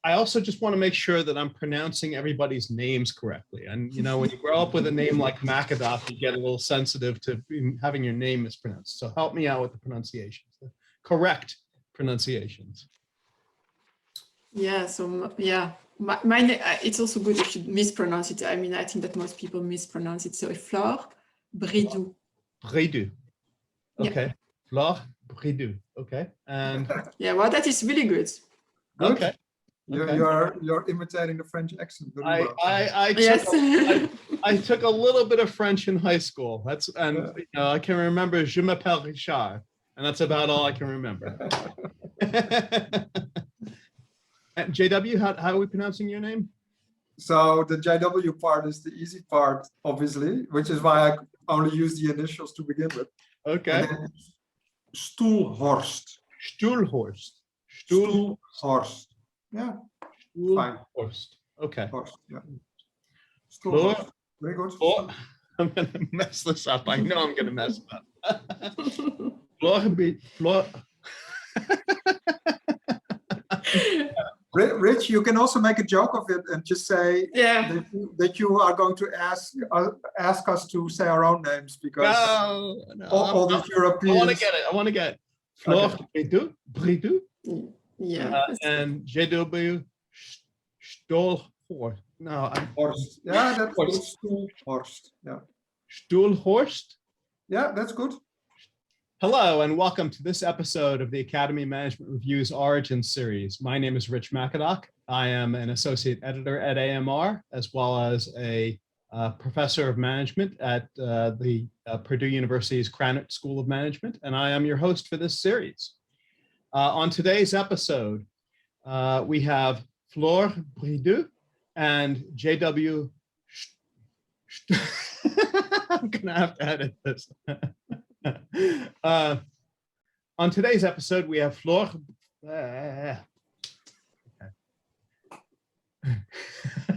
I also just want to make sure that I'm pronouncing everybody's names correctly. And, when you grow up with a name like Macadot, you get a little sensitive to having your name mispronounced. So help me out with the pronunciations, the correct pronunciations. Yeah, so yeah, my name, it's also good if you mispronounce it. I mean, I think that most people mispronounce it. So Flore Bridoux. Bridoux. Okay. Yeah. Flore Bridoux. Okay. And yeah, well, that is really good. Okay. You're imitating the French accent. I took a little bit of French in high school. I can remember Je m'appelle Richard, and that's about all I can remember. JW, how are we pronouncing your name? So the JW part is the easy part, obviously, which is why I only use the initials to begin with. Okay. Stoelhorst. Stoelhorst. Stoelhorst. Yeah. Stoelhorst. Okay. Horst, yeah. Stoelhorst. Very good. I'm going to mess this up. I know I'm going to mess it up. Flore. Rich, you can also make a joke of it and just say that you are going to ask us to say our own names because all these Europeans. I want to get it. Flore Bridoux. Yeah. And J.W. Stoelhorst. No, Horst. Yeah, that's good. Stoelhorst. Yeah. Stoelhorst. Yeah, that's good. Hello, and welcome to this episode of the Academy Management Review's Origin Series. My name is Rich Macadot. I am an associate editor at AMR, as well as a professor of management at the Purdue University's Krannert School of Management, and I am your host for this series. On today's episode, we have Flore Bridoux and J.W. I'm going to have to edit this. On today's episode, we have Flore. If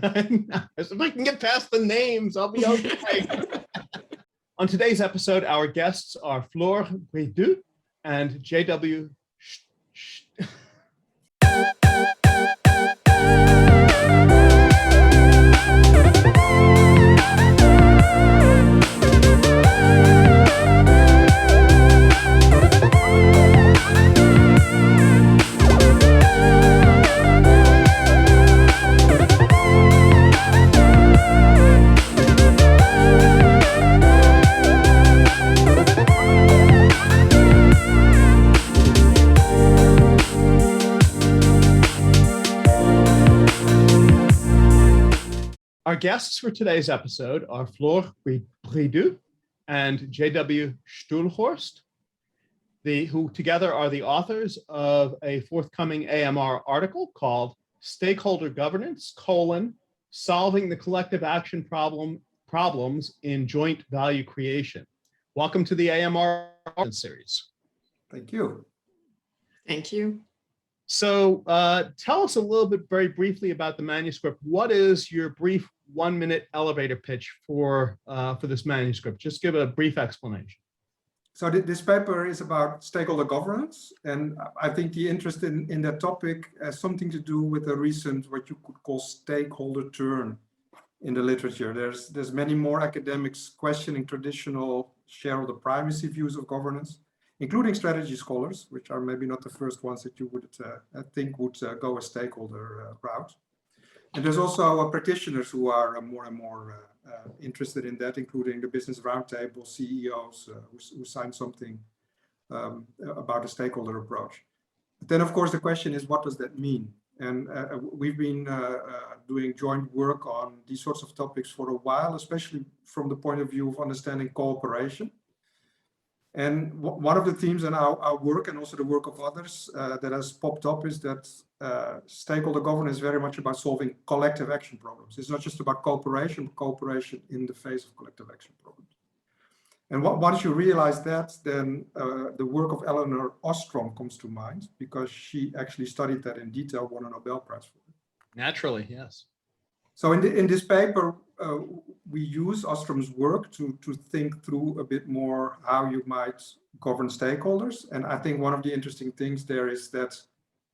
I can get past the names, I'll be okay. On today's episode, our guests are Flore Bridoux and J.W. Our guests for today's episode are Flore Bridoux and J.W. Stoelhorst, who together are the authors of a forthcoming AMR article called Stakeholder Governance, Solving the Collective Action Problems in Joint Value Creation. Welcome to the AMR series. Thank you. Thank you. So tell us a little bit very briefly about the manuscript. What is your brief 1-minute elevator pitch for this manuscript? Just give a brief explanation. So this paper is about stakeholder governance, and I think the interest in that topic has something to do with a recent, what you could call stakeholder turn in the literature. There's many more academics questioning traditional shareholder primacy views of governance, including strategy scholars, which are maybe not the first ones that you would think would go a stakeholder route. And there's also practitioners who are more and more interested in that, including the Business Roundtable CEOs who signed something about a stakeholder approach. But then, of course, the question is, what does that mean? And we've been doing joint work on these sorts of topics for a while, especially from the point of view of understanding cooperation. And one of the themes in our work, and also the work of others that has popped up, is that stakeholder governance is very much about solving collective action problems. It's not just about cooperation, but cooperation in the face of collective action problems. And once you realize that, then the work of Elinor Ostrom comes to mind, because she actually studied that in detail, won a Nobel Prize for it. Naturally, yes. So in this paper, we use Ostrom's work to think through a bit more how you might govern stakeholders. And I think one of the interesting things there is that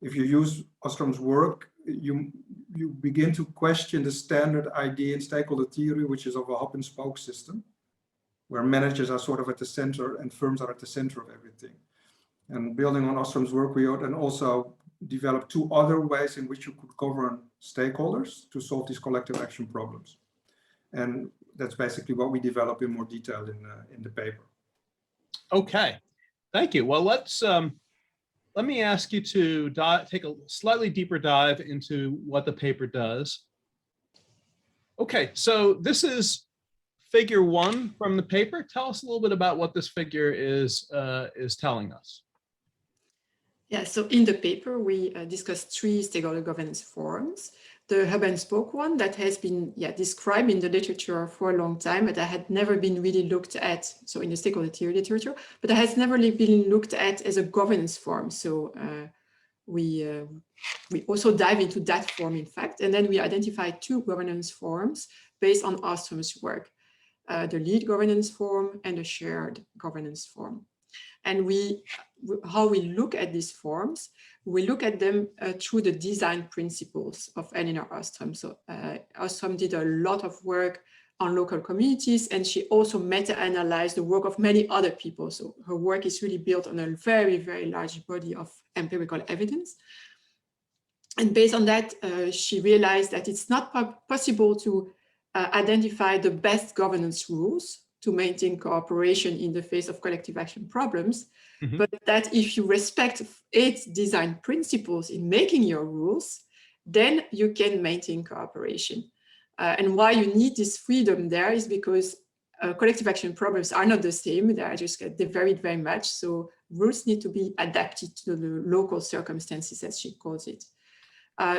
if you use Ostrom's work, you begin to question the standard idea in stakeholder theory, which is of a hub and spoke system, where managers are sort of at the center and firms are at the center of everything. And building on Ostrom's work, we then also developed 2 other ways in which you could govern stakeholders to solve these collective action problems. And that's basically what we develop in more detail in the paper. Okay, thank you. Well, let me ask you to take a slightly deeper dive into what the paper does. Okay, so this is figure 1 from the paper. Tell us a little bit about what this figure is telling us. Yeah, so in the paper, we discussed 3 stakeholder governance forms. The hub and spoke one that has been described in the literature for a long time, but that had never been really looked at, so in the stakeholder theory literature, but that has never really been looked at as a governance form. So we also dive into that form, in fact, and then we identify 2 governance forms based on Ostrom's work, the lead governance form and the shared governance form. And how we look at these forms, we look at them through the design principles of Elinor Ostrom. So Ostrom did a lot of work on local communities, and she also meta-analyzed the work of many other people. So her work is really built on a very, very large body of empirical evidence. And based on that, she realized that it's not possible to identify the best governance rules to maintain cooperation in the face of collective action problems, but that if you respect 8 design principles in making your rules, then you can maintain cooperation. And why you need this freedom there is because collective action problems are not the same. They vary very much. So rules need to be adapted to the local circumstances, as she calls it.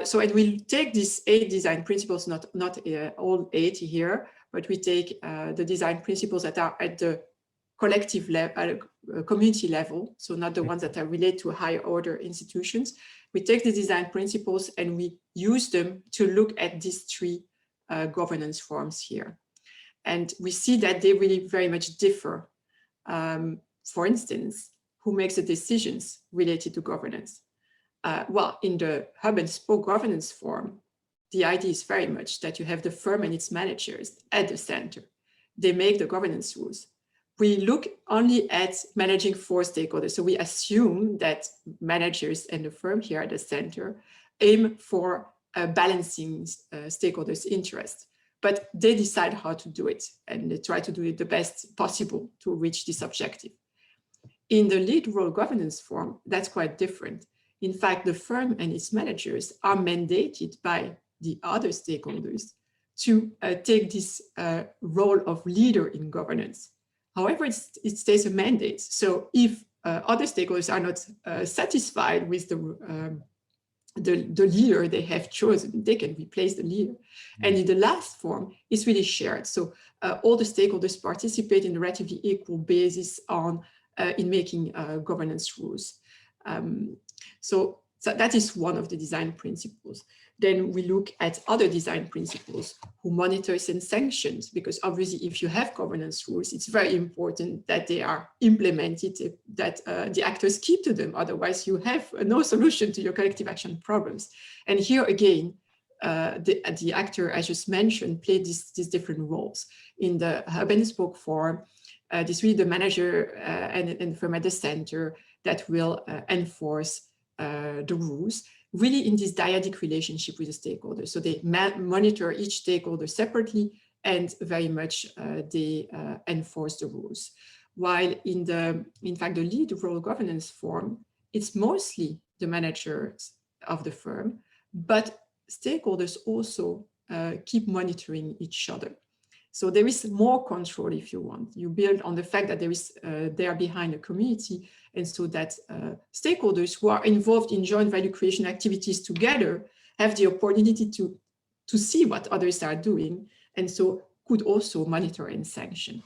So it will take these 8 design principles, not all 8 here, but we take the design principles that are at the collective level, community level, so not the ones that are related to higher order institutions. We take the design principles and we use them to look at these 3 governance forms here. And we see that they really very much differ. For instance, who makes the decisions related to governance? Well, in the hub and spoke governance form, the idea is very much that you have the firm and its managers at the center. They make the governance rules. We look only at managing 4 stakeholders. So we assume that managers and the firm here at the center aim for balancing stakeholders' interests, but they decide how to do it, and they try to do it the best possible to reach this objective. In the lead role governance form, that's quite different. In fact, the firm and its managers are mandated by the other stakeholders to take this role of leader in governance. However, it stays a mandate. So if other stakeholders are not satisfied with the leader they have chosen, they can replace the leader. And in the last form, it's really shared. So all the stakeholders participate in a relatively equal basis in making governance rules. So that is one of the design principles. Then we look at other design principles, who monitors and sanctions, because obviously if you have governance rules, it's very important that they are implemented, that the actors keep to them. Otherwise you have no solution to your collective action problems. And here again, the actor I just mentioned played these different roles. In the hub and spoke form, this really the manager and the firm at the center that will enforce the rules, really in this dyadic relationship with the stakeholders. So they monitor each stakeholder separately and very much they enforce the rules. While in fact, the lead role governance form, it's mostly the managers of the firm, but stakeholders also keep monitoring each other. So there is more control, if you want. You build on the fact that they are behind a community, and so that stakeholders who are involved in joint value creation activities together have the opportunity to see what others are doing, and so could also monitor and sanction.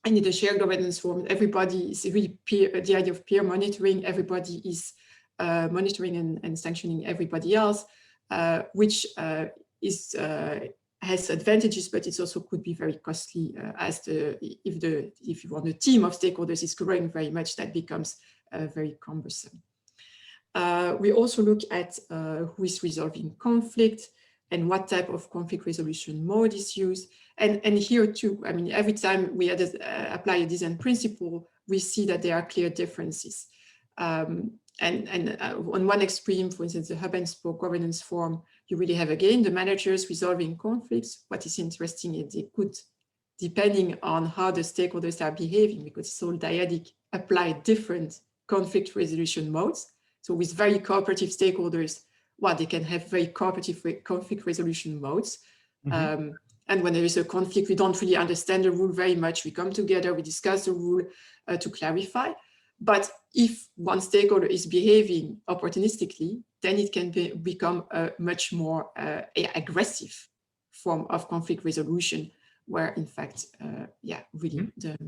And in the shared governance form, everybody is really the idea of peer monitoring. Everybody is monitoring and sanctioning everybody else, which has advantages, but it also could be very costly if you want a team of stakeholders is growing very much, that becomes very cumbersome. We also look at who is resolving conflict and what type of conflict resolution mode is used. And here too, I mean, every time we apply a design principle, we see that there are clear differences. On one extreme, for instance, the hub and spoke governance form, you really have, again, the managers resolving conflicts. What is interesting is they could, depending on how the stakeholders are behaving, because it's all dyadic, apply different conflict resolution modes. So with very cooperative stakeholders, well, they can have very cooperative conflict resolution modes. Mm-hmm. And when there is a conflict, we don't really understand the rule very much. We come together, we discuss the rule to clarify. But if one stakeholder is behaving opportunistically, then it can become a much more aggressive form of conflict resolution, where in fact, really mm-hmm.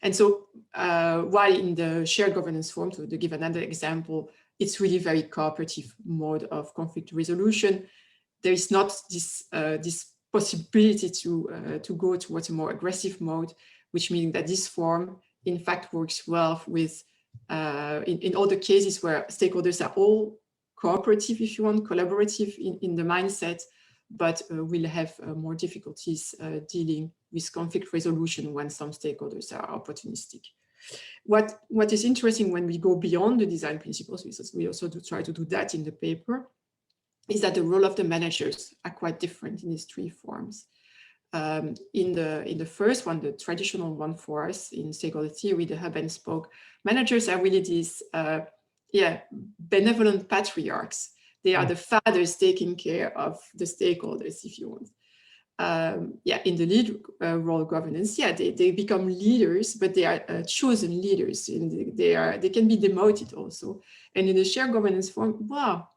And so while in the shared governance form, to give another example, it's really very cooperative mode of conflict resolution. There is not this possibility to go towards a more aggressive mode, which means that this form, in fact, works well with, in all the cases where stakeholders are all cooperative, if you want, collaborative in the mindset, but will have more difficulties dealing with conflict resolution when some stakeholders are opportunistic. What is interesting when we go beyond the design principles, because we also try to do that in the paper, is that the role of the managers are quite different in these three forms. In the first one, the traditional one for us in stakeholder theory, the hub and spoke, managers are really these benevolent patriarchs. They are the fathers taking care of the stakeholders, if you want. In the lead role governance, they become leaders, but they are chosen leaders, and they can be demoted also. And in the shared governance form, wow,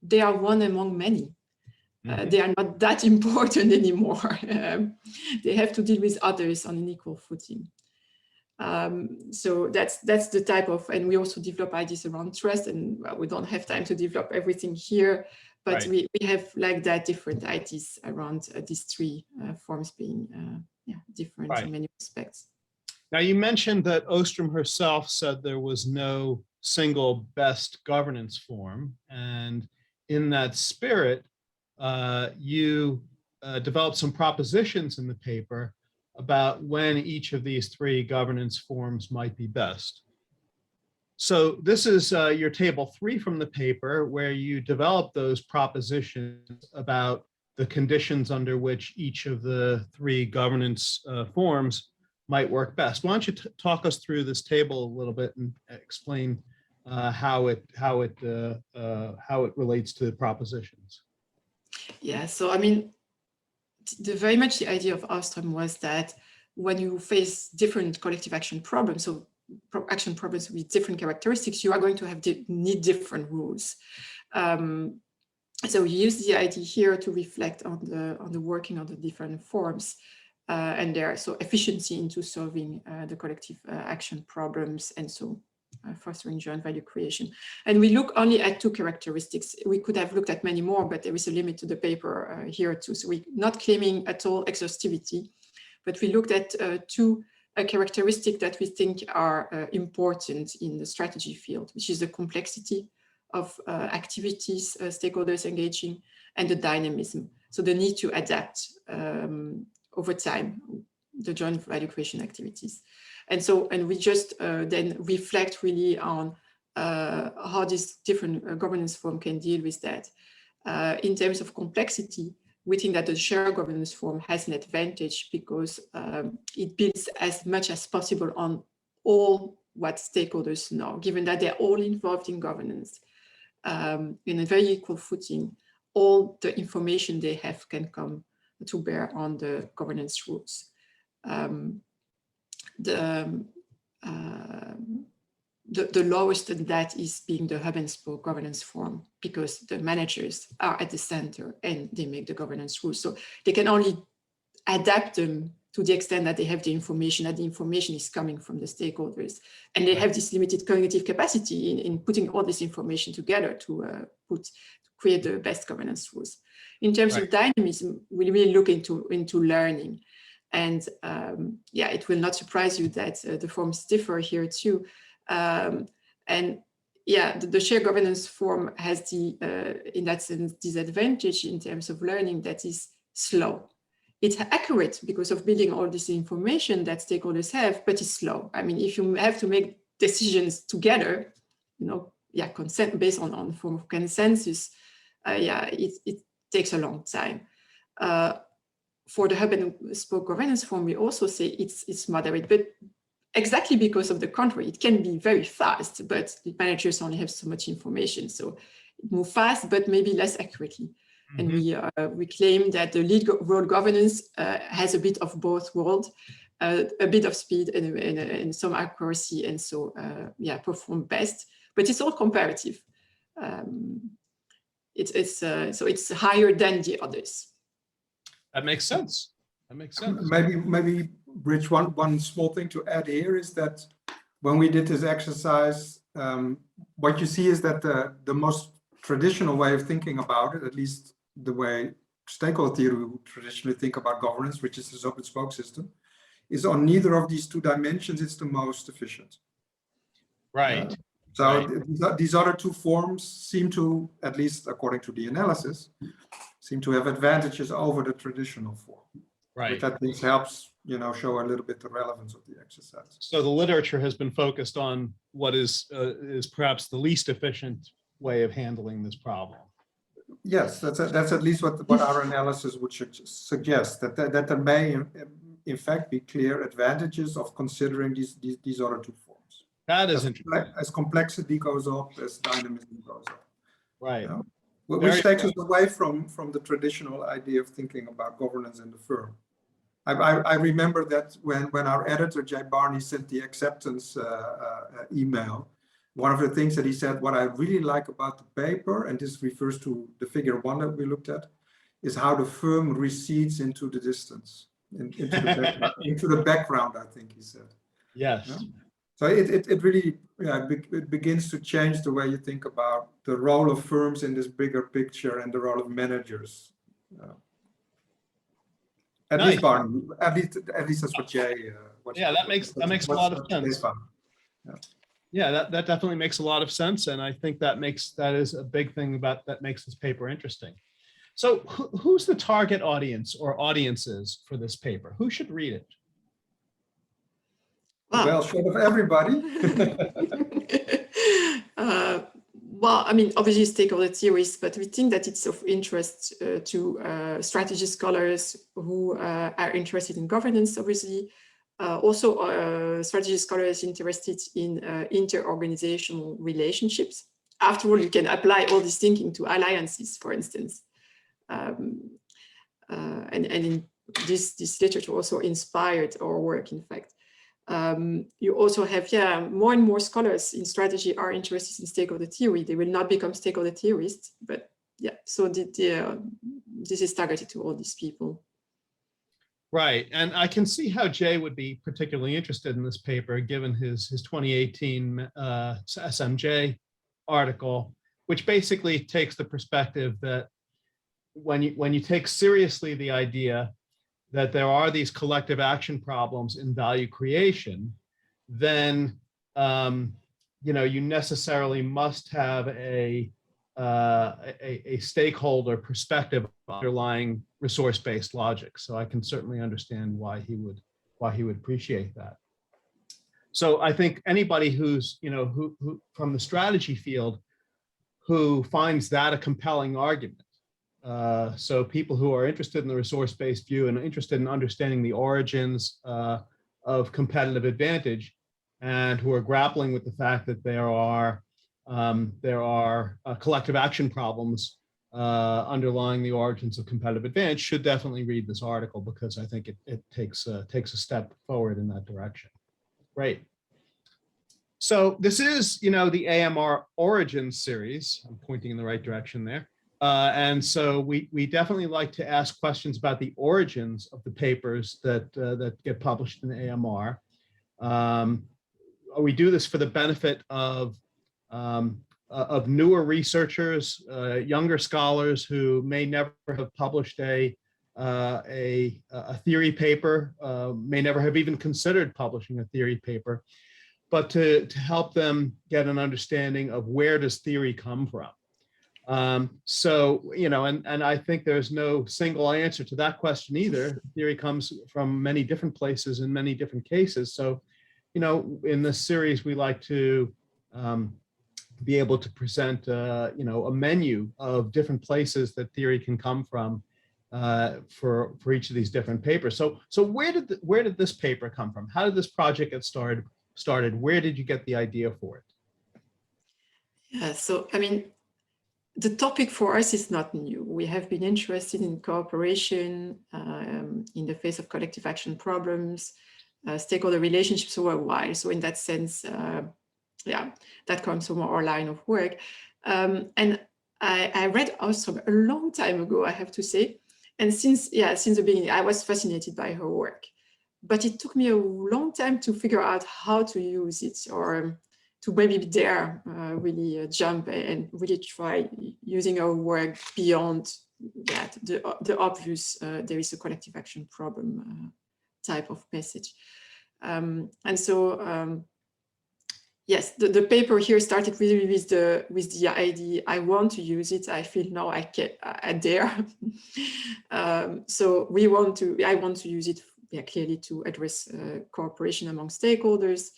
they are one among many. They are not that important anymore. They have to deal with others on an equal footing. So that's the type of, and we also develop ideas around trust, and we don't have time to develop everything here, but we have like that different ideas around these three forms being different in many respects. Now you mentioned that Ostrom herself said there was no single best governance form, and in that spirit, you developed some propositions in the paper about when each of these three governance forms might be best. So this is your table 3 from the paper, where you develop those propositions about the conditions under which each of the three governance forms might work best. Why don't you talk us through this table a little bit and explain how it relates to the propositions? Yeah, so I mean, very much the idea of Ostrom was that when you face different collective action problems, so action problems with different characteristics, you are going to need different rules. So we use the idea here to reflect on the working of the different forms and their efficiency into solving the collective action problems, and so fostering joint value creation. And we look only at 2 characteristics. We could have looked at many more, but there is a limit to the paper here too. So we're not claiming at all exhaustivity, but we looked at 2 characteristics that we think are important in the strategy field, which is the complexity of activities, stakeholders engaging, and the dynamism. So the need to adapt over time, the joint value creation activities. And we just then reflect really on how this different governance form can deal with that. In terms of complexity, we think that the shared governance form has an advantage because it builds as much as possible on all what stakeholders know, given that they're all involved in governance in a very equal footing. All the information they have can come to bear on the governance rules. The lowest in that is being the hub and spoke governance form, because the managers are at the center and they make the governance rules. So they can only adapt them to the extent that they have the information, that the information is coming from the stakeholders. And they have this limited cognitive capacity in putting all this information together to create the best governance rules. In terms of dynamism, we really look into learning. And it will not surprise you that the forms differ here too. And yeah, the shared governance form has the, in that sense, disadvantage in terms of learning that is slow. It's accurate because of building all this information that stakeholders have, but it's slow. I mean, if you have to make decisions together, you know, yeah, consent based on form of consensus, yeah, it takes a long time. For the hub and spoke governance form, we also say it's moderate, but exactly because of the contrary, it can be very fast, but the managers only have so much information, so it moves fast, but maybe less accurately. Mm-hmm. And we claim that the lead role governance has a bit of both worlds, a bit of speed and some accuracy, and so yeah, perform best. But it's all comparative. So it's higher than the others. That makes sense. That makes sense. Maybe, Rich, one small thing to add here is that when we did this exercise, what you see is that the most traditional way of thinking about it, at least the way stakeholder theory would traditionally think about governance, which is this hub and spoke system, is on neither of these two dimensions it's the most efficient. Right. These other two forms seem to, at least according to the analysis, seem to have advantages over the traditional form. Right. Which at least helps, you know, show a little bit the relevance of the exercise. So the literature has been focused on what is perhaps the least efficient way of handling this problem. Yes, that's at least what our analysis would suggest, that there may in fact be clear advantages of considering these other two forms. That is interesting. As complexity goes up, as dynamism goes up. Right. You know? Which takes us away from the traditional idea of thinking about governance in the firm. I remember that when our editor, Jay Barney, sent the acceptance email, one of the things that he said, what I really like about the paper, and this refers to the figure 1 that we looked at, is how the firm recedes into the distance, into the background, I think he said. Yes. Yeah? So it really it begins to change the way you think about the role of firms in this bigger picture and the role of managers. At least Barney, at least that's what Jay. That makes a lot of sense. Yeah, that definitely makes a lot of sense, and I think that is a big thing that makes this paper interesting. So, who's the target audience or audiences for this paper? Who should read it? Well, short of everybody. Well, I mean, obviously stakeholder theorists, but we think that it's of interest to strategy scholars who are interested in governance, obviously. Also, strategy scholars interested in inter-organizational relationships. After all, you can apply all this thinking to alliances, for instance. And in this literature also inspired our work, in fact. You also have, more and more scholars in strategy are interested in stakeholder theory. They will not become stakeholder theorists, but so this is targeted to all these people. Right, and I can see how Jay would be particularly interested in this paper, given his 2018 SMJ article, which basically takes the perspective that when you take seriously the idea that there are these collective action problems in value creation, then you necessarily must have a stakeholder perspective underlying resource-based logic. So I can certainly understand why he would appreciate that. So I think anybody who's who from the strategy field who finds that a compelling argument. So people who are interested in the resource-based view and interested in understanding the origins of competitive advantage, and who are grappling with the fact that there are collective action problems underlying the origins of competitive advantage, should definitely read this article, because I think it takes a step forward in that direction. Great. So this is the AMR Origins series. I'm pointing in the right direction there. And so we definitely like to ask questions about the origins of the papers that get published in the AMR. We do this for the benefit of newer researchers, younger scholars who may never have published a theory paper, may never have even considered publishing a theory paper. but to help them get an understanding of where does theory come from. So, you know, and I think there's no single answer to that question either. Theory comes from many different places in many different cases. So, you know, in this series, we like to be able to present, you know, a menu of different places that theory can come from for each of these different papers. So where did this paper come from? How did this project get started? Where did you get the idea for it? Yeah, so I mean, the topic for us is not new. We have been interested in cooperation in the face of collective action problems, stakeholder relationships for a while. So in that sense, yeah, that comes from our line of work. And I read Ostrom a long time ago, I have to say. And since the beginning, I was fascinated by her work. But it took me a long time to figure out how to use it, or to maybe dare really jump and really try using our work beyond that, the obvious, there is a collective action problem type of message. And so, yes, the paper here started really with the idea, I want to use it, I feel now I dare. So I want to use it, yeah, clearly to address cooperation among stakeholders.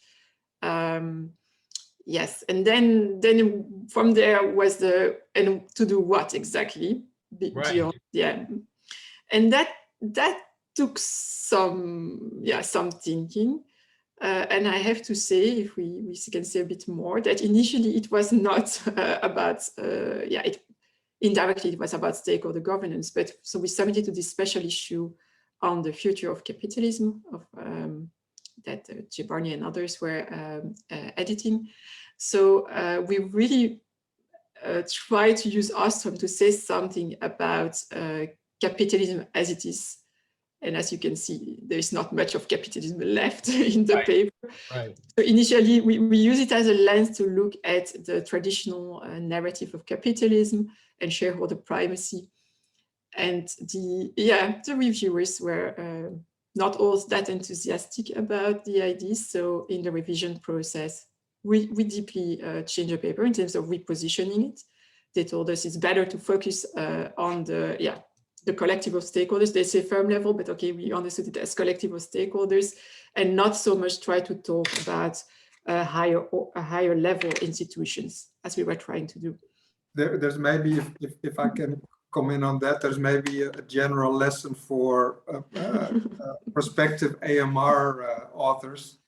Yes, and then from there was and to do what exactly? Right. Beyond, yeah, and that took some thinking. And I have to say, if we can say a bit more, that initially it was not about, indirectly it was about stakeholder governance, but so we submitted to this special issue on the future of capitalism that J. Barney and others were editing. So we really try to use Ostrom to say something about capitalism as it is. And as you can see, there is not much of capitalism left in the paper. Right. So initially, we use it as a lens to look at the traditional narrative of capitalism and shareholder primacy. And the reviewers were not all that enthusiastic about the ideas. So in the revision process, we deeply changed the paper in terms of repositioning it. They told us it's better to focus on the collective of stakeholders. They say firm level, but okay, we understood it as collective of stakeholders, and not so much try to talk about higher level institutions as we were trying to do. There's maybe, if I can comment on that, there's maybe a general lesson for prospective AMR authors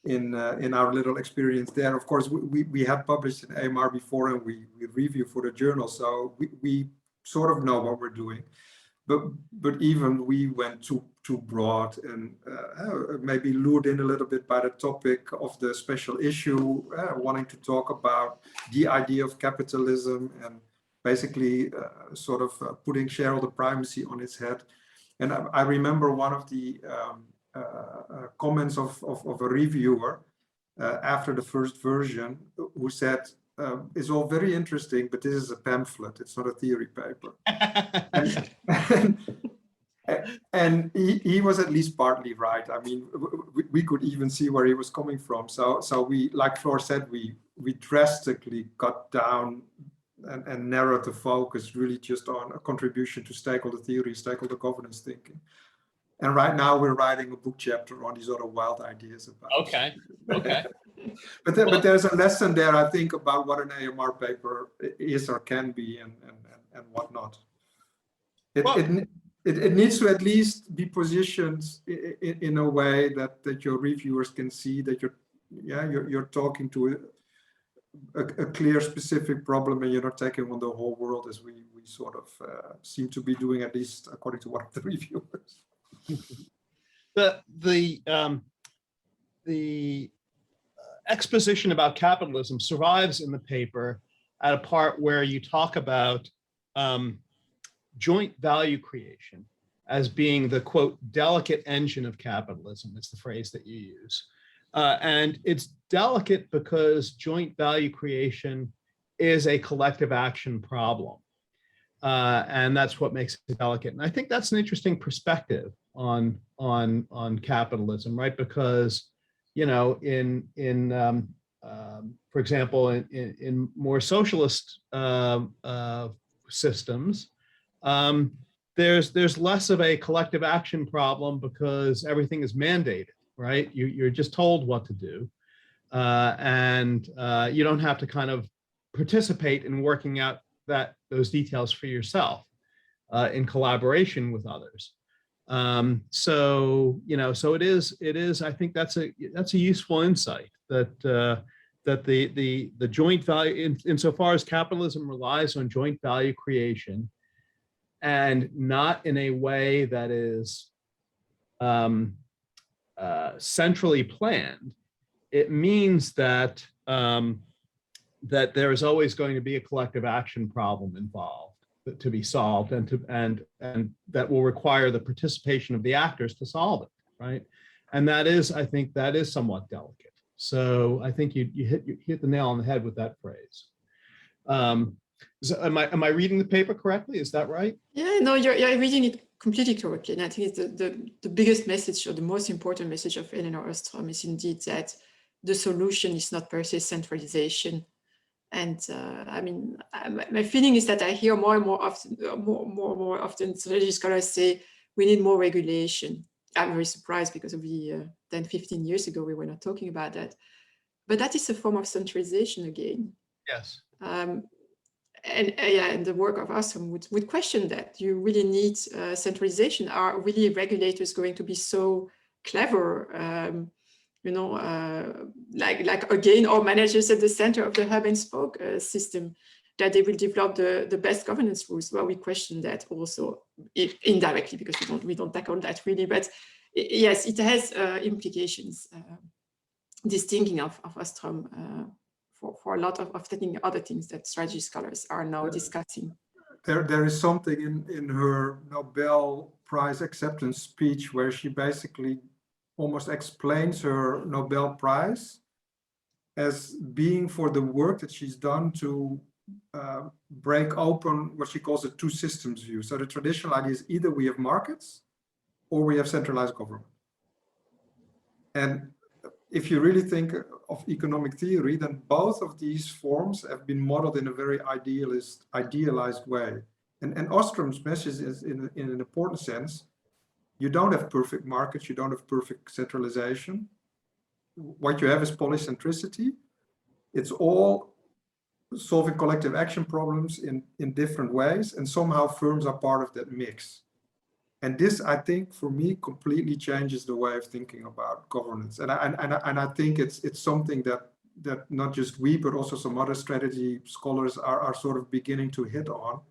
in our little experience there. Of course, we have published an AMR before, and we review for the journal, so we sort of know what we're doing. But even we went too broad and maybe lured in a little bit by the topic of the special issue, wanting to talk about the idea of capitalism and basically sort of putting shareholder primacy on its head. And I remember one of the comments of a reviewer after the first version who said, it's all very interesting, but this is a pamphlet, it's not a theory paper. and he was at least partly right. I mean, we could even see where he was coming from. So we, like Flore said, we drastically cut down and narrowed the focus really just on a contribution to stakeholder theory, stakeholder governance thinking. And right now we're writing a book chapter on these other wild ideas about. Okay. But there's a lesson there, I think, about what an AMR paper is or can be and whatnot. It needs to at least be positioned in a way that your reviewers can see that you're talking to a clear specific problem, and you're not taking on the whole world as we sort of seem to be doing, at least according to one of the reviewers. The exposition about capitalism survives in the paper at a part where you talk about joint value creation as being the, quote, delicate engine of capitalism. It's the phrase that you use. And it's delicate because joint value creation is a collective action problem. And that's what makes it delicate. And I think that's an interesting perspective on capitalism, right? Because, for example, in more socialist systems, there's less of a collective action problem because everything is mandated, right? You're just told what to do, and you don't have to kind of participate in working out those details for yourself in collaboration with others. So it is. I think that's a useful insight that the joint value, insofar as capitalism relies on joint value creation, and not in a way that is centrally planned, it means that that there is always going to be a collective action problem involved to be solved, and that will require the participation of the actors to solve it, right? And that is, I think, that is somewhat delicate. So I think you hit the nail on the head with that phrase. So am I reading the paper correctly? Is that right? Yeah, no, you're reading it completely correctly. And I think it's the biggest message, or the most important message of Elinor Ostrom, is indeed that the solution is not per se centralization. And I mean, my feeling is that I hear more and more often strategy scholars say we need more regulation. I'm very surprised because of the 10, 15 years ago, we were not talking about that. But that is a form of centralization again. Yes. And the work of Ostrom would question that. You really need centralization. Are really regulators going to be so clever? Like again, our managers at the center of the hub and spoke system, that they will develop the best governance rules. Well, we question that also indirectly, because we don't tackle that really. But yes, it has implications. This thinking of Ostrom for a lot of other things that strategy scholars are now discussing. There is something in her Nobel Prize acceptance speech where she basically almost explains her Nobel Prize as being for the work that she's done to break open what she calls a two systems view. So the traditional idea is either we have markets or we have centralized government. And if you really think of economic theory, then both of these forms have been modeled in a very idealized way. And Ostrom's message is, in an important sense, you don't have perfect markets, you don't have perfect centralization. What you have is polycentricity. It's all solving collective action problems in different ways, and somehow firms are part of that mix. And this, I think, for me, completely changes the way of thinking about governance. And I think it's something that not just we, but also some other strategy scholars are sort of beginning to hit on,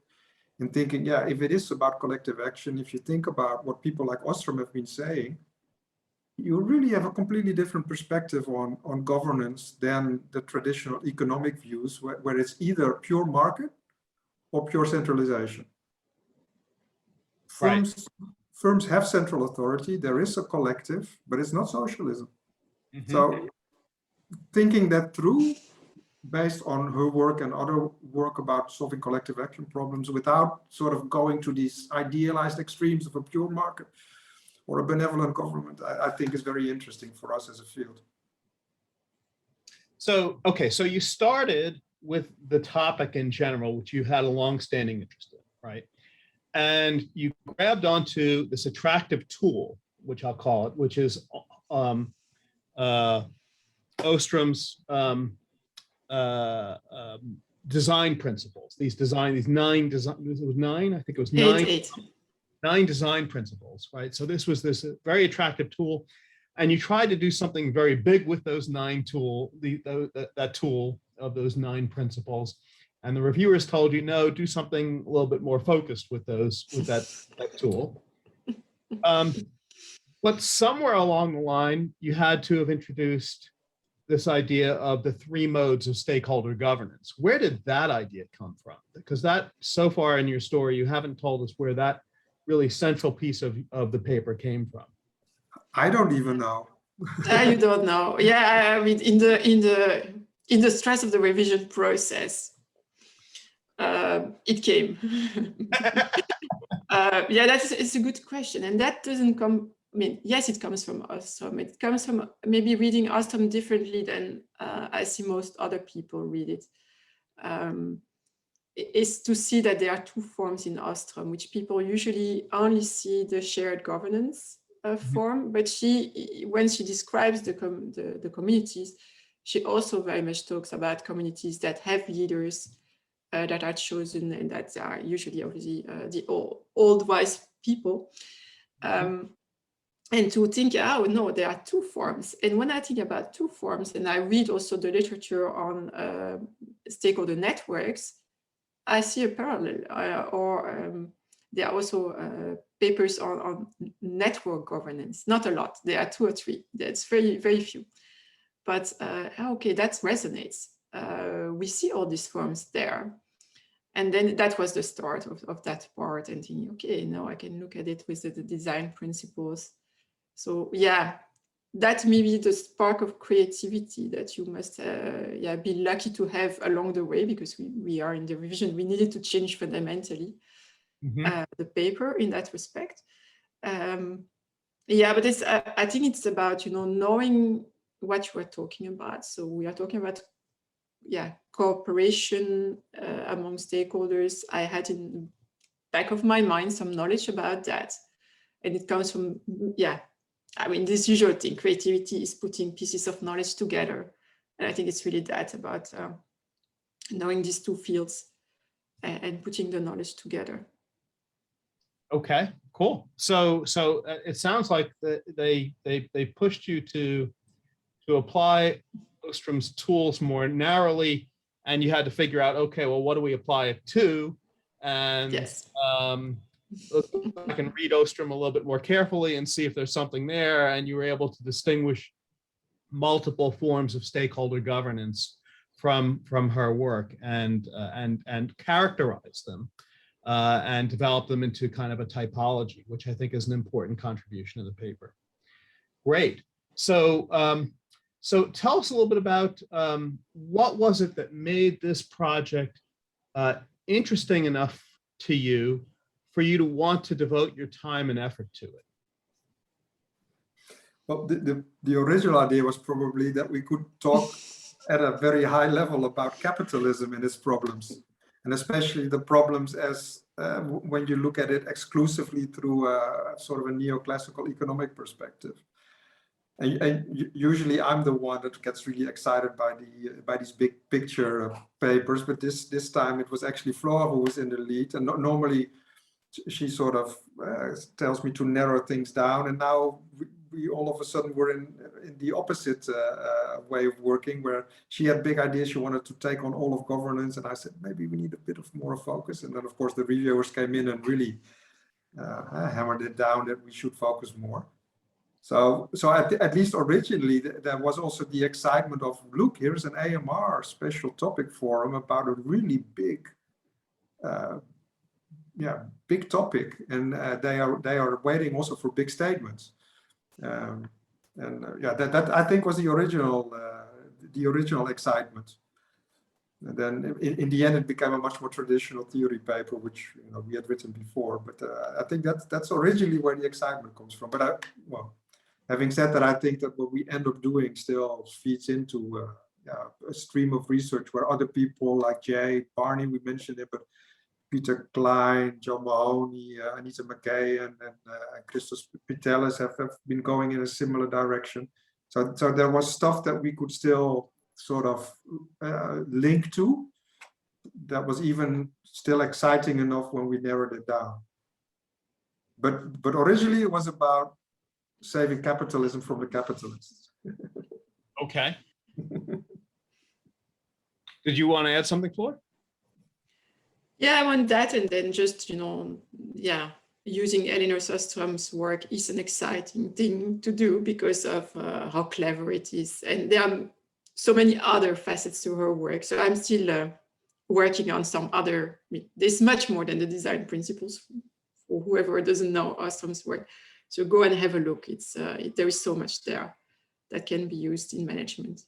in thinking, yeah, if it is about collective action, if you think about what people like Ostrom have been saying, you really have a completely different perspective on governance than the traditional economic views, where it's either pure market or pure centralization. Firms have central authority, there is a collective, but it's not socialism. Mm-hmm. So thinking that through, based on her work and other work about solving collective action problems, without sort of going to these idealized extremes of a pure market or a benevolent government, I think is very interesting for us as a field. So, okay, so you started with the topic in general, which you had a long-standing interest in, right? And you grabbed onto this attractive tool, which I'll call it, which is Ostrom's design principles. These nine design principles, right? So this was this very attractive tool, and you tried to do something very big with those nine that tool of those nine principles. And the reviewers told you, no, do something a little bit more focused with that tool. But somewhere along the line, you had to have introduced this idea of the three modes of stakeholder governance. Where did that idea come from? Because that, so far in your story, you haven't told us where that really central piece of the paper came from. I don't even know. You don't know. Yeah, I mean, in the stress of the revision process, it came. Yeah, it's a good question, and that doesn't come I mean, yes, it comes from Ostrom. It comes from maybe reading Ostrom differently than I see most other people read it. Is to see that there are two forms in Ostrom, which people usually only see the shared governance form. But when she describes the communities, she also very much talks about communities that have leaders that are chosen and that are usually obviously the old wise people. And to think, oh no, there are two forms. And when I think about two forms, and I read also the literature on stakeholder networks, I see a parallel. There are also papers on network governance. Not a lot. There are 2 or 3. That's very, very few. But okay, that resonates. We see all these forms there. And then that was the start of that part, and thinking, okay, now I can look at it with the design principles. So yeah, that may be the spark of creativity that you must be lucky to have along the way, because we are in the revision. We needed to change fundamentally the paper in that respect. But it's, I think it's about, knowing what you are talking about. So we are talking about cooperation among stakeholders. I had in the back of my mind some knowledge about that. And it comes from, I mean, this usual thing, creativity is putting pieces of knowledge together. And I think it's really that about knowing these two fields and putting the knowledge together. Okay, cool. So it sounds like they pushed you to apply Ostrom's tools more narrowly, and you had to figure out, okay, well, what do we apply it to? And yes. I can read Ostrom a little bit more carefully and see if there's something there. And you were able to distinguish multiple forms of stakeholder governance from her work and characterize them and develop them into kind of a typology, which I think is an important contribution of the paper. Great. So tell us a little bit about what was it that made this project interesting enough to you for you to want to devote your time and effort to it? Well, the original idea was probably that we could talk at a very high level about capitalism and its problems, and especially the problems as when you look at it exclusively through a sort of a neoclassical economic perspective. And usually I'm the one that gets really excited by these big picture papers, but this time it was actually Flore who was in the lead, and normally she sort of tells me to narrow things down, and now we all of a sudden were in the opposite way of working, where she had big ideas. She wanted to take on all of governance, and I said maybe we need a bit of more focus. And then of course the reviewers came in and really hammered it down that we should focus more. So at least originally there was also the excitement of, look, here's an AMR special topic forum about a really big big topic, and they are waiting also for big statements, that I think was the original excitement. And then in the end it became a much more traditional theory paper, which we had written before, but I think that's originally where the excitement comes from. But having said that, I think that what we end up doing still feeds into a stream of research where other people like Jay, Barney, we mentioned it, but Peter Klein, John Mahoney, Anita McKay, and Christos Pitelis have been going in a similar direction. So there was stuff that we could still sort of link to that was even still exciting enough when we narrowed it down. But originally it was about saving capitalism from the capitalists. Okay. Did you want to add something, Flore? Yeah, I want that, and then just, using Elinor Ostrom's work is an exciting thing to do because of how clever it is. And there are so many other facets to her work. So I'm still working on some other, there's much more than the design principles for whoever doesn't know Ostrom's work. So go and have a look. There is so much there that can be used in management.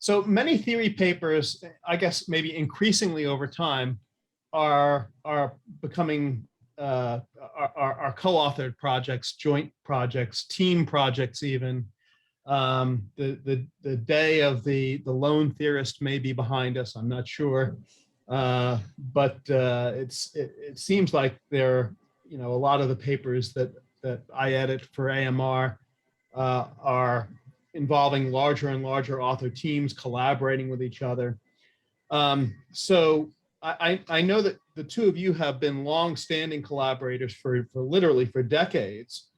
So many theory papers, I guess maybe increasingly over time, are becoming are our co-authored projects, joint projects, team projects even. The day of the lone theorist may be behind us, I'm not sure. But it seems like there, you know, a lot of the papers that I edit for AMR are involving larger and larger author teams collaborating with each other. So I know that the two of you have been long-standing collaborators for literally for decades.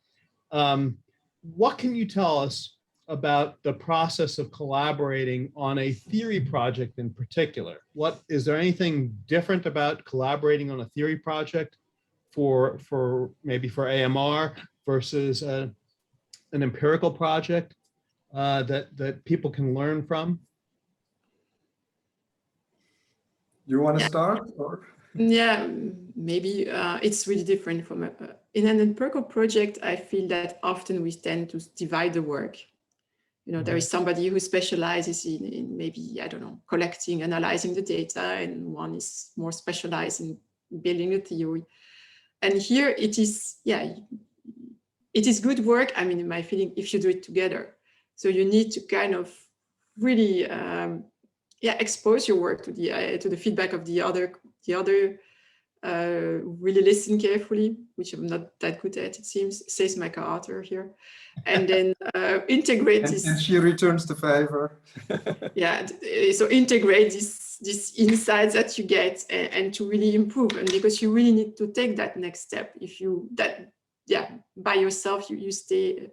What can you tell us about the process of collaborating on a theory project in particular? Is there anything different about collaborating on a theory project for maybe for AMR versus an empirical project that people can learn from? You want to start, or? Yeah, maybe it's really different from in an empirical project. I feel that often we tend to divide the work. You know, there is somebody who specializes in maybe, I don't know, collecting, analyzing the data, and one is more specialized in building a theory. And here it is, yeah, it is good work. I mean, in my feeling, if you do it together. So you need to kind of really, expose your work to the feedback of the other. Really listen carefully, which I'm not that good at, it seems, says my co-author here. And then integrate this. And she returns the favor. Yeah, so integrate these insights that you get and to really improve. And because you really need to take that next step. If you, by yourself, you stay,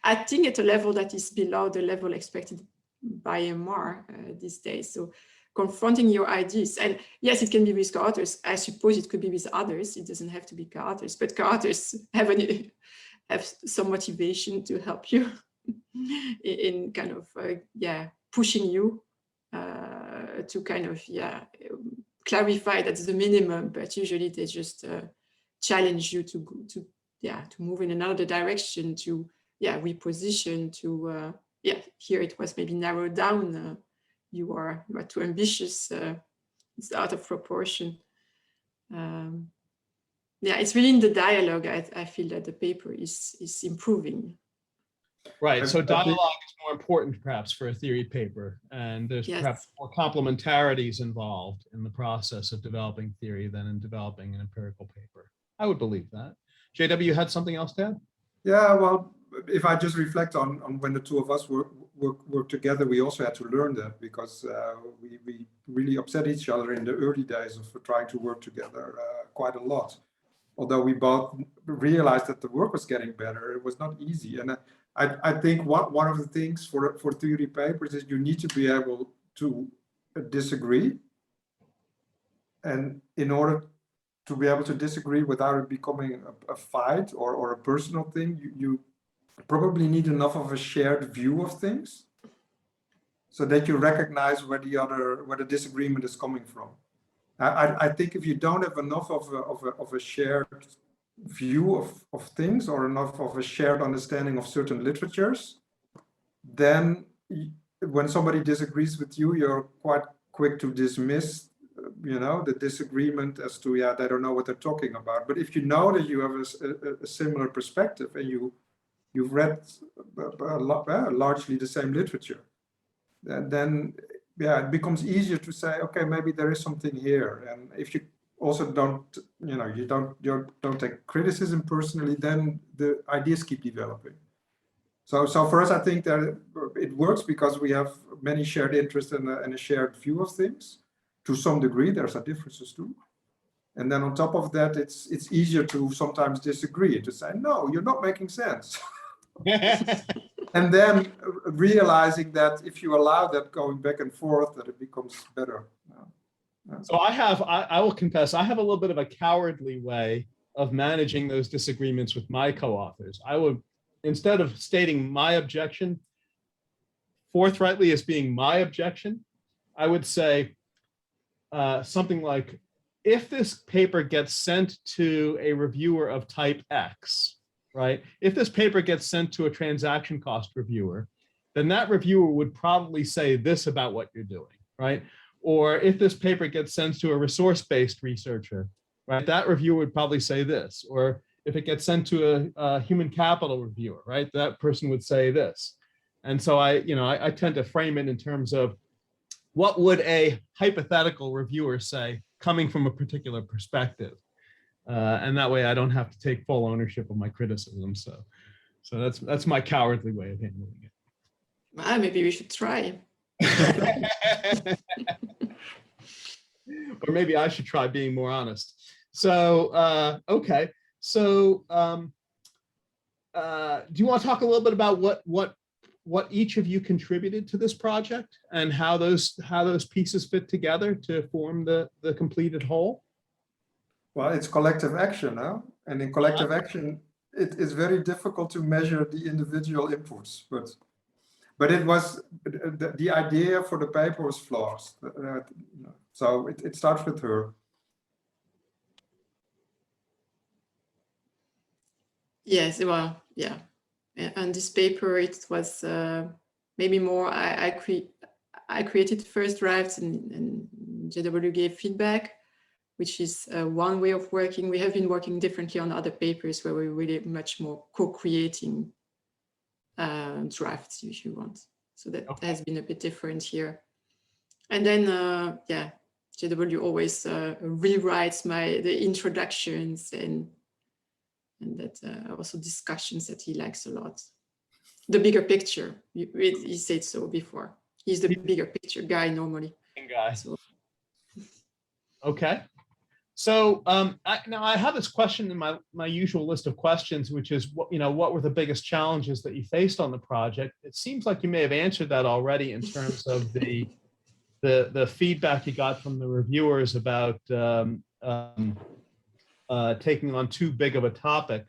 I think at a level that is below the level expected by AMR these days. So confronting your ideas, and yes, it can be with co-authors. I suppose it could be with others. It doesn't have to be co-authors, but co-authors have some motivation to help you in kind of pushing you to kind of clarify that's the minimum. But usually they just challenge you to move in another direction, to reposition, to here it was maybe narrowed down. You are too ambitious. It's out of proportion. It's really in the dialogue. I feel that the paper is improving. Right. So dialogue is more important, perhaps, for a theory paper, and there's perhaps more complementarities involved in the process of developing theory than in developing an empirical paper. I would believe that. J.W., you had something else to add? Yeah. Well, if I just reflect on when the two of us worked together, we also had to learn that, because we really upset each other in the early days of trying to work together quite a lot. Although we both realized that the work was getting better, it was not easy. And I think one of the things for theory papers is you need to be able to disagree. And in order to be able to disagree without it becoming a fight or a personal thing, you probably need enough of a shared view of things so that you recognize where the disagreement is coming from. I think if you don't have enough of a shared view of things, or enough of a shared understanding of certain literatures, then when somebody disagrees with you, you're quite quick to dismiss the disagreement as to, they don't know what they're talking about. But if you know that you have a similar perspective, and you've read largely the same literature, then it becomes easier to say, okay, maybe there is something here. And if you also don't take criticism personally, then the ideas keep developing. So for us, I think that it works because we have many shared interests and a shared view of things. To some degree, there's some differences too. And then on top of that, it's easier to sometimes disagree, to say, no, you're not making sense. And then realizing that if you allow that going back and forth, that it becomes better. So I will confess, I have a little bit of a cowardly way of managing those disagreements with my co-authors. I would, instead of stating my objection forthrightly as being my objection, I would say something like, if this paper gets sent to a reviewer of type X, right? If this paper gets sent to a transaction cost reviewer, then that reviewer would probably say this about what you're doing, right? Or if this paper gets sent to a resource-based researcher, right? That reviewer would probably say this. Or if it gets sent to a human capital reviewer, right, that person would say this. And so I tend to frame it in terms of what would a hypothetical reviewer say coming from a particular perspective. And that way I don't have to take full ownership of my criticism. So that's my cowardly way of handling it. Maybe we should try. Or maybe I should try being more honest. So, okay. So do you want to talk a little bit about what each of you contributed to this project and how those pieces fit together to form the completed whole? Well, it's collective action, huh? And in collective action, it is very difficult to measure the individual inputs, but it was the idea for the paper was Flore's. So it starts with her. Yes, well, yeah. And this paper, it was maybe more, I created first drafts and J.W. gave feedback, which is one way of working. We have been working differently on other papers where we're really much more co-creating drafts, if you want. So that has been a bit different here. And then, yeah, J.W. always rewrites the introductions and that also discussions that he likes a lot. The bigger picture, he said so before. He's the bigger picture guy normally. So. Okay. So now I have this question in my usual list of questions, which is what were the biggest challenges that you faced on the project? It seems like you may have answered that already in terms of the feedback you got from the reviewers about taking on too big of a topic.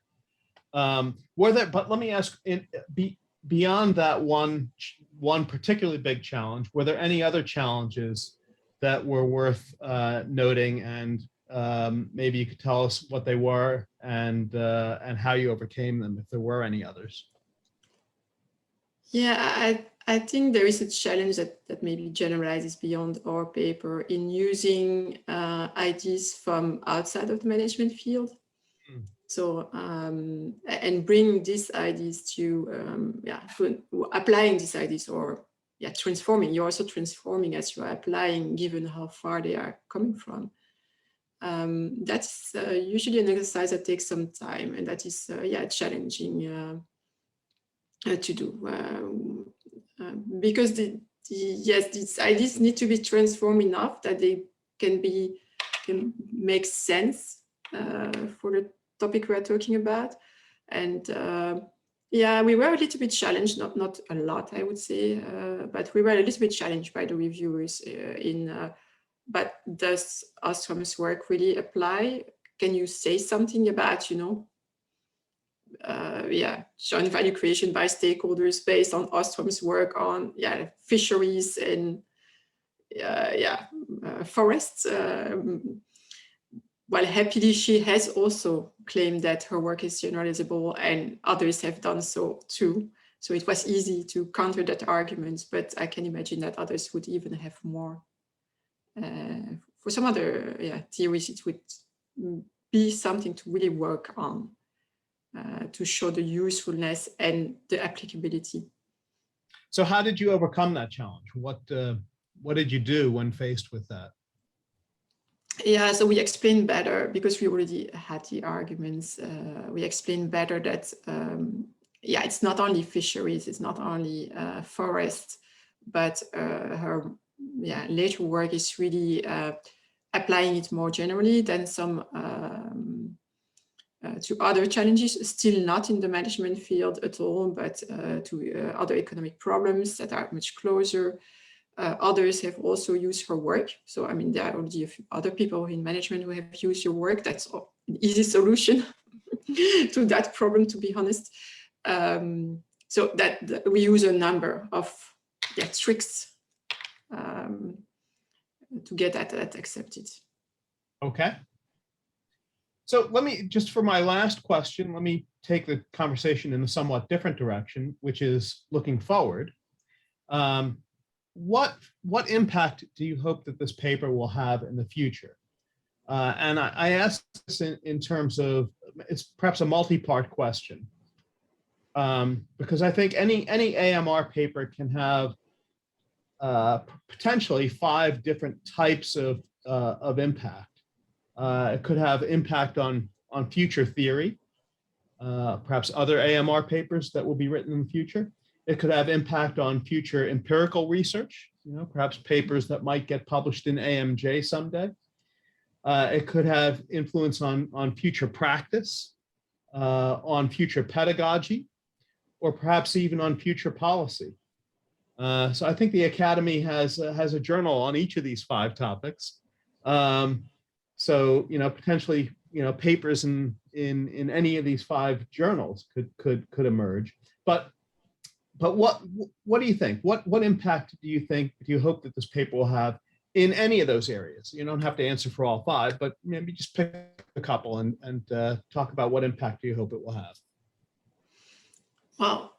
But let me ask, beyond that one particularly big challenge, were there any other challenges that were worth noting? And maybe you could tell us what they were and how you overcame them, if there were any others. Yeah, I think there is a challenge that maybe generalizes beyond our paper in using ideas from outside of the management field. So, and bring these ideas to, applying these ideas or transforming. You're also transforming as you're applying, given how far they are coming from. That's usually an exercise that takes some time, and that is, challenging to do. Because these ideas need to be transformed enough that they can make sense for the topic we're talking about. And we were a little bit challenged, not a lot, I would say, but we were a little bit challenged by the reviewers but does Ostrom's work really apply? Can you say something about, joint value creation by stakeholders based on Ostrom's work on fisheries and forests? Well, happily, she has also claimed that her work is generalizable, and others have done so too. So it was easy to counter that argument, but I can imagine that others would even have more. For some other theories, it would be something to really work on to show the usefulness and the applicability. So how did you overcome that challenge? What did you do when faced with that? Yeah, so we explained better, because we already had the arguments. We explained better that, it's not only fisheries, it's not only forests, but her later work is really applying it more generally than some to other challenges, still not in the management field at all, but to other economic problems that are much closer. Others have also used her work. So, I mean, there are already a few other people in management who have used your work. That's an easy solution to that problem, to be honest. So that we use a number of tricks to get that accepted. Okay. So let me, just for my last question, let me take the conversation in a somewhat different direction, which is looking forward. What impact do you hope that this paper will have in the future? And I ask this in terms of, it's perhaps a multi-part question, because I think any AMR paper can have potentially 5 different types of impact. It could have impact on future theory, perhaps other AMR papers that will be written in the future. It could have impact on future empirical research, perhaps papers that might get published in AMJ someday. It could have influence on future practice, on future pedagogy, or perhaps even on future policy. So I think the Academy has a journal on each of these 5 topics. So potentially papers in any of these 5 journals could emerge. But what do you think? What impact do you hope that this paper will have in any of those areas? You don't have to answer for all 5, but maybe just pick a couple and talk about what impact do you hope it will have. Well,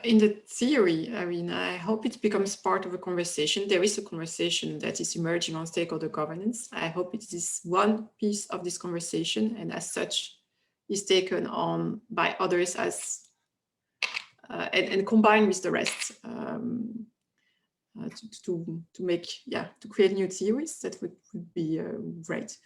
in the theory, I mean, I hope it becomes part of a conversation. There is a conversation that is emerging on stakeholder governance. I hope it is one piece of this conversation, and as such is taken on by others as and combined with the rest to create new theories. That would be great.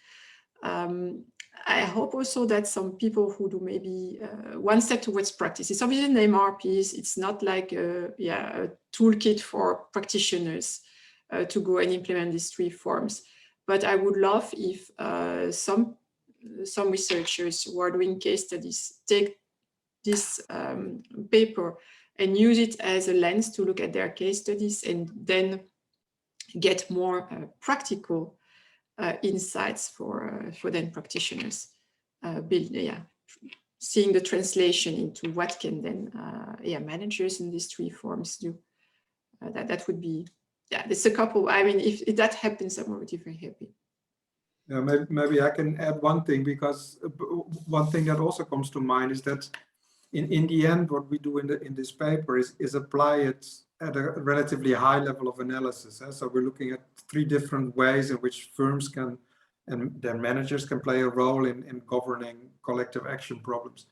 I hope also that some people who do maybe one step towards practice. It's obviously an AMR piece. It's not like a toolkit for practitioners to go and implement these 3 forms. But I would love if some researchers who are doing case studies take this paper and use it as a lens to look at their case studies and then get more practical insights for then practitioners, seeing the translation into what can then managers in these 3 forms do. That would be, there's a couple. I mean, if that happens, I'm already very happy. Yeah, maybe I can add one thing, because one thing that also comes to mind is that in the end, what we do in this paper is apply it at a relatively high level of analysis. So we're looking at 3 different ways in which firms can and their managers can play a role in governing collective action problems.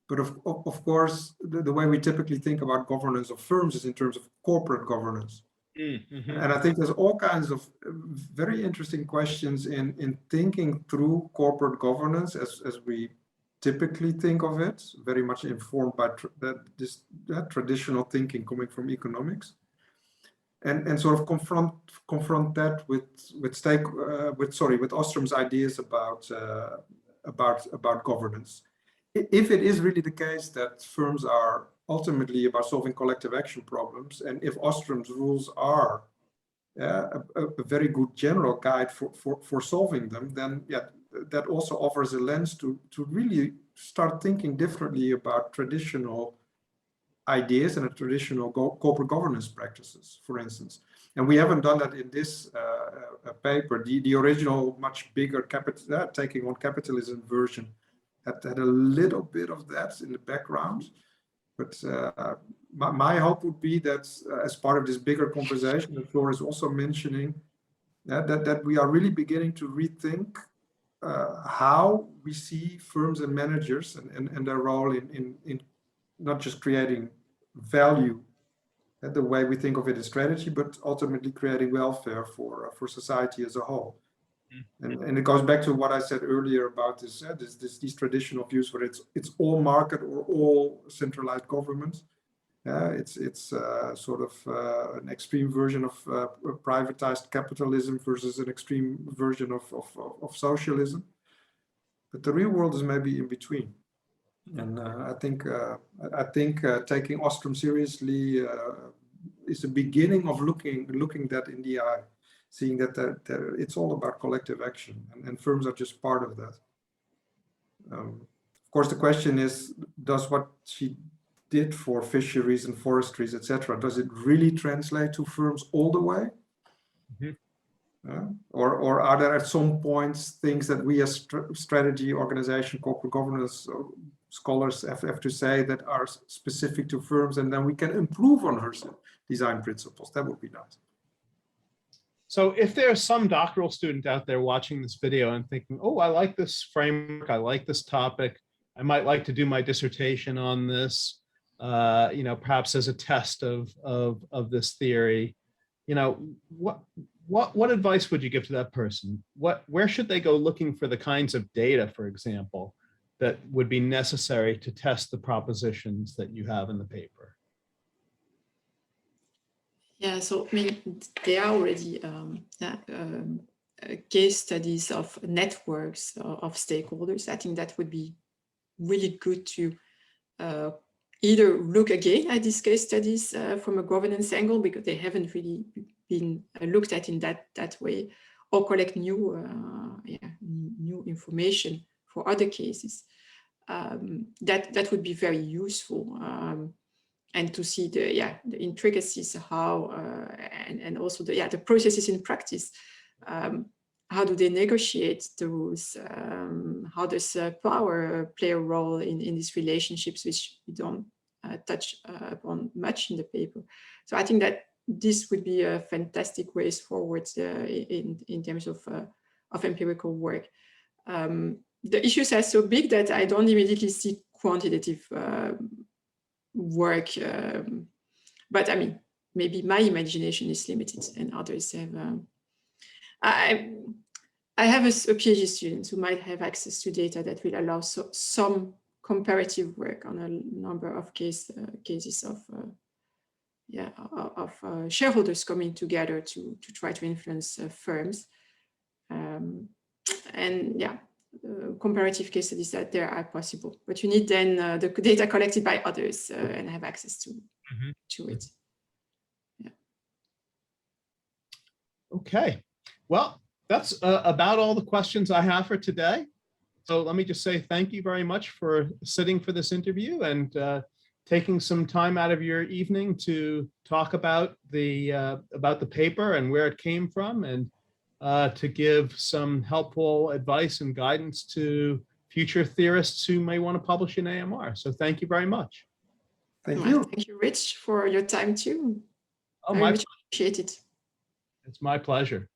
But of course, the way we typically think about governance of firms is in terms of corporate governance. Mm-hmm. And I think there's all kinds of very interesting questions in thinking through corporate governance as we typically think of it, very much informed by that traditional thinking coming from economics, and sort of confront that with Ostrom's ideas about governance. If it is really the case that firms are ultimately about solving collective action problems, and if Ostrom's rules are a very good general guide for solving them, then that also offers a lens to really start thinking differently about traditional ideas and traditional corporate governance practices, for instance. And we haven't done that in this paper. The original, much bigger taking on capitalism version had a little bit of that in the background. But my hope would be that as part of this bigger conversation that Flore is also mentioning, that we are really beginning to rethink how we see firms and managers and their role in not just creating value the way we think of it as strategy, but ultimately creating welfare for society as a whole. And it goes back to what I said earlier about these traditional views where it's all market or all centralized government. It's sort of an extreme version of privatized capitalism versus an extreme version of socialism. But the real world is maybe in between. And I think taking Ostrom seriously is the beginning of looking that in the eye, seeing that it's all about collective action, and firms are just part of that. Of course, the question is, does what she did for fisheries and forestries, etc., does it really translate to firms all the way? Mm-hmm. Or are there at some points things that we as strategy, organization, corporate governance scholars have to say that are specific to firms, and then we can improve on her design principles? That would be nice. So if there's some doctoral student out there watching this video and thinking, oh, I like this framework, I like this topic, I might like to do my dissertation on this, perhaps as a test of this theory, what advice would you give to that person? Where should they go looking for the kinds of data, for example, that would be necessary to test the propositions that you have in the paper? Yeah, so I mean, there are already case studies of networks of stakeholders. I think that would be really good to either look again at these case studies from a governance angle, because they haven't really been looked at in that way, or collect new information for other cases. That would be very useful. And to see the intricacies, how and also the processes in practice. How do they negotiate the rules? How does power play a role in these relationships, which we don't touch upon much in the paper? So I think that this would be a fantastic ways forward in terms of empirical work. The issues are so big that I don't immediately see quantitative work, but I mean, maybe my imagination is limited and others have. I have a PhD student who might have access to data that will allow some comparative work on a number of cases of shareholders coming together to try to influence firms, comparative case studies that there are possible, but you need then the data collected by others and have access to it. Yeah. Okay, well, that's about all the questions I have for today. So let me just say thank you very much for sitting for this interview and taking some time out of your evening to talk about the paper and where it came from, and to give some helpful advice and guidance to future theorists who may want to publish in AMR. So thank you very much. Thank you. Thank you, Rich, for your time too. Oh, I very much appreciate it. It's my pleasure.